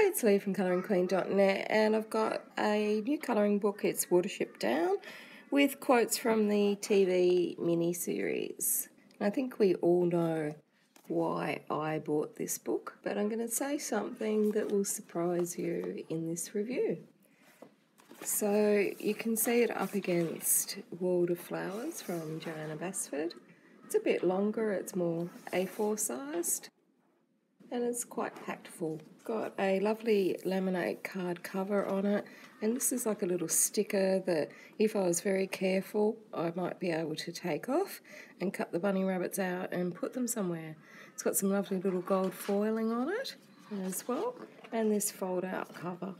Hi, it's Lee from colouringqueen.net, and I've got a new colouring book. It's Watership Down with quotes from the TV mini-series. I think we all know why I bought this book, but I'm going to say something that will surprise you in this review. So you can see it up against World of Flowers from Joanna Basford. It's a bit longer, it's more A4 sized, and it's quite packed full. Got a lovely laminate card cover on it, and this is like a little sticker that if I was very careful I might be able to take off and cut the bunny rabbits out and put them somewhere. It's got some lovely little gold foiling on it as well, and this fold out cover.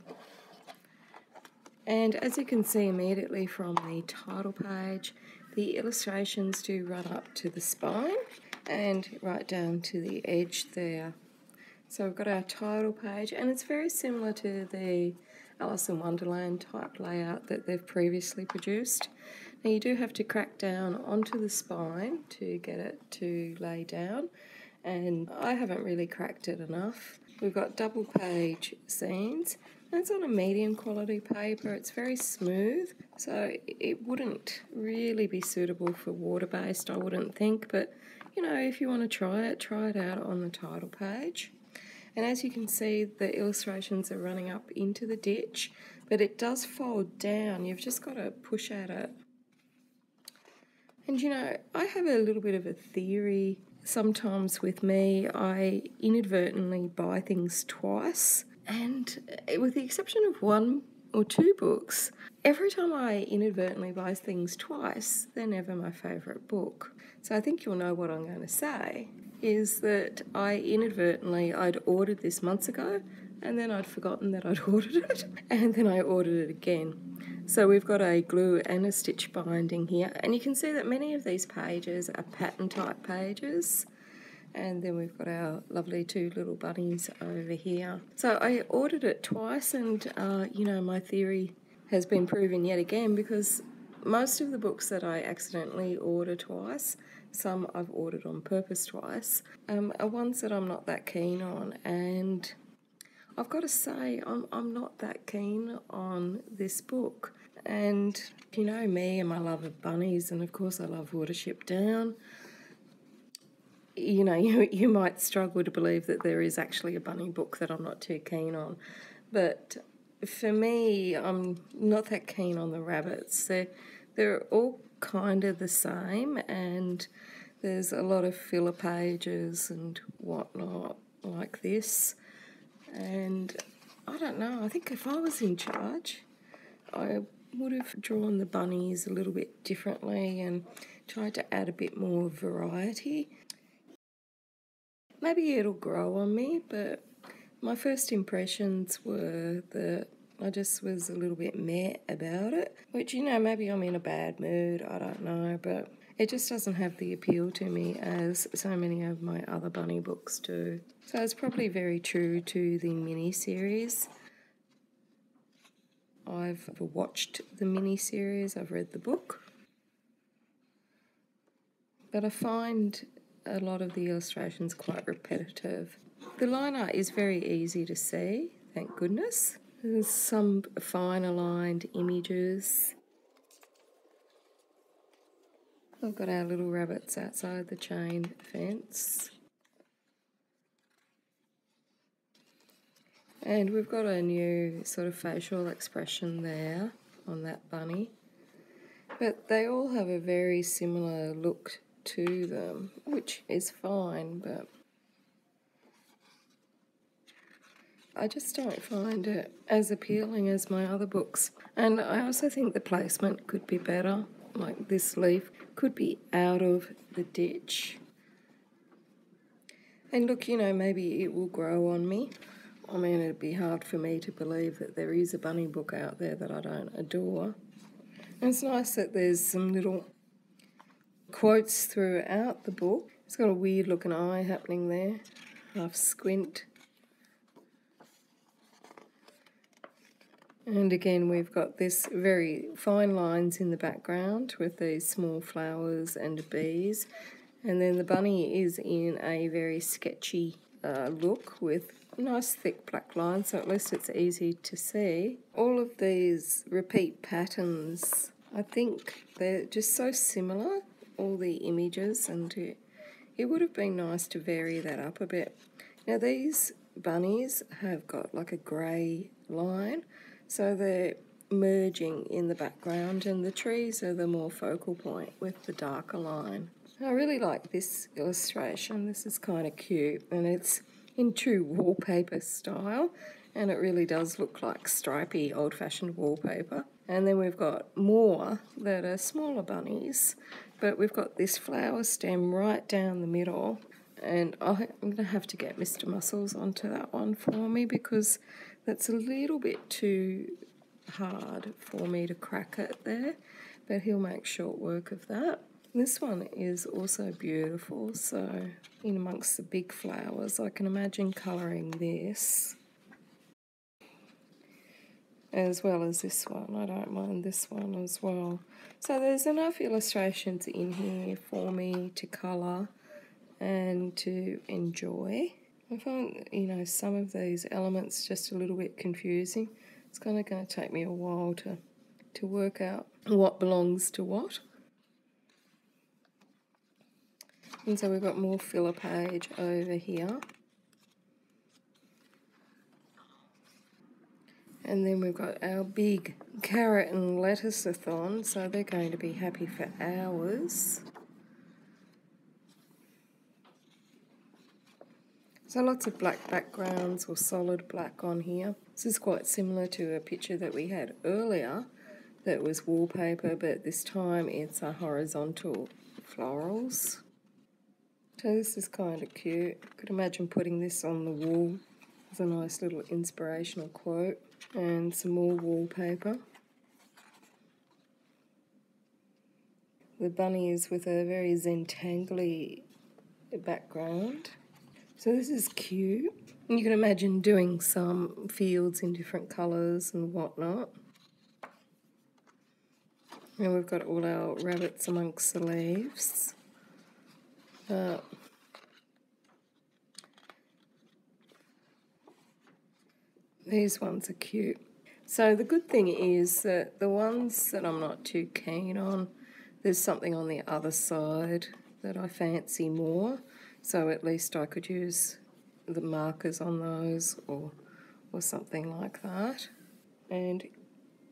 And as you can see immediately from the title page, the illustrations do run up to the spine and right down to the edge there. So we've got our title page, and it's very similar to the Alice in Wonderland type layout that they've previously produced. Now you do have to crack down onto the spine to get it to lay down, and I haven't really cracked it enough. We've got double page scenes, and it's on a medium quality paper. It's very smooth, so it wouldn't really be suitable for water-based, I wouldn't think, but you know, if you want to try it out on the title page. And as you can see, the illustrations are running up into the ditch, but it does fold down. You've just got to push at it. And you know, I have a little bit of a theory. Sometimes with me, I inadvertently buy things twice. And with the exception of one or two books, every time I inadvertently buy things twice, they're never my favourite book. So I think you'll know what I'm going to say. Is that I'd ordered this months ago, and then I'd forgotten that I'd ordered it, and then I ordered it again. So we've got a glue and a stitch binding here, and you can see that many of these pages are pattern type pages, and then we've got our lovely two little bunnies over here. So I ordered it twice, and you know, my theory has been proven yet again, because most of the books that I accidentally order twice, some I've ordered on purpose twice, are ones that I'm not that keen on. And I've got to say, I'm not that keen on this book. And you know me and my love of bunnies, and of course I love Watership Down. You know, you might struggle to believe that there is actually a bunny book that I'm not too keen on. But for me, I'm not that keen on the rabbits. They're all kind of the same, and there's a lot of filler pages and whatnot like this. And I don't know, I think if I was in charge, I would have drawn the bunnies a little bit differently and tried to add a bit more variety. Maybe it'll grow on me, but my first impressions were that I just was a little bit meh about it, which, you know, maybe I'm in a bad mood, I don't know, but it just doesn't have the appeal to me as so many of my other bunny books do. So it's probably very true to the mini-series. I've watched the mini-series, I've read the book, but I find a lot of the illustrations quite repetitive. The line art is very easy to see, thank goodness. There's some fine aligned images. We've got our little rabbits outside the chain fence. And we've got a new sort of facial expression there on that bunny. But they all have a very similar look to them, which is fine, but I just don't find it as appealing as my other books. And I also think the placement could be better. Like this leaf could be out of the ditch. And look, you know, maybe it will grow on me. I mean, it'd be hard for me to believe that there is a bunny book out there that I don't adore. And it's nice that there's some little quotes throughout the book. It's got a weird looking eye happening there, half squint. And again, we've got this very fine lines in the background with these small flowers and bees. And then the bunny is in a very sketchy look with nice thick black line, so at least it's easy to see. All of these repeat patterns, I think they're just so similar, all the images, and it would have been nice to vary that up a bit. Now these bunnies have got like a grey line, so they're merging in the background, and the trees are the more focal point with the darker line. I really like this illustration. This is kind of cute, and it's in true wallpaper style, and it really does look like stripy old-fashioned wallpaper. And then we've got more that are smaller bunnies, but we've got this flower stem right down the middle, and I'm going to have to get Mr. Muscles onto that one for me, because that's a little bit too hard for me to crack it there, but he'll make short work of that. This one is also beautiful, so in amongst the big flowers, I can imagine colouring this as well as this one. I don't mind this one as well. So there's enough illustrations in here for me to colour and to enjoy. I find, some of these elements just a little bit confusing. It's kind of going to take me a while to work out what belongs to what. And so we've got more filler page over here. And then we've got our big carrot and lettuce-a-thon, so they're going to be happy for hours. So lots of black backgrounds or solid black on here. This is quite similar to a picture that we had earlier that was wallpaper, but this time it's a horizontal florals. So this is kind of cute. Could imagine putting this on the wall as a nice little inspirational quote. And some more wallpaper. The bunny is with a very Zentangly background. So this is cute. You can imagine doing some fields in different colours and whatnot. And we've got all our rabbits amongst the leaves. These ones are cute. So the good thing is that the ones that I'm not too keen on, there's something on the other side that I fancy more. So at least I could use the markers on those or something like that. And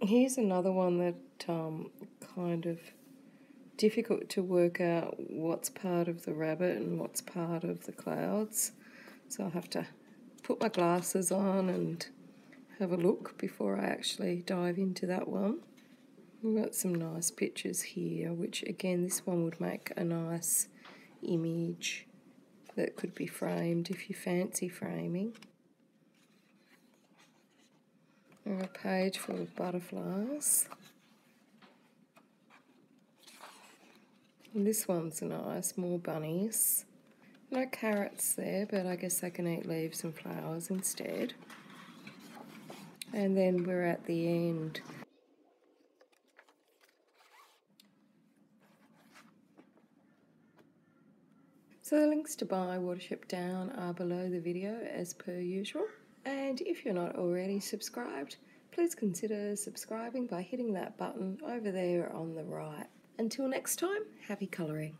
here's another one that kind of difficult to work out what's part of the rabbit and what's part of the clouds. So I'll have to put my glasses on and have a look before I actually dive into that one. We've got some nice pictures here, which again, this one would make a nice image that could be framed if you fancy framing. Or a page full of butterflies. And this one's nice, more bunnies. No carrots there, but I guess they can eat leaves and flowers instead. And then we're at the end. So the links to buy Watership down are below the video as per usual. And if you're not already subscribed, please consider subscribing by hitting that button over there on the right. Until next time, happy colouring.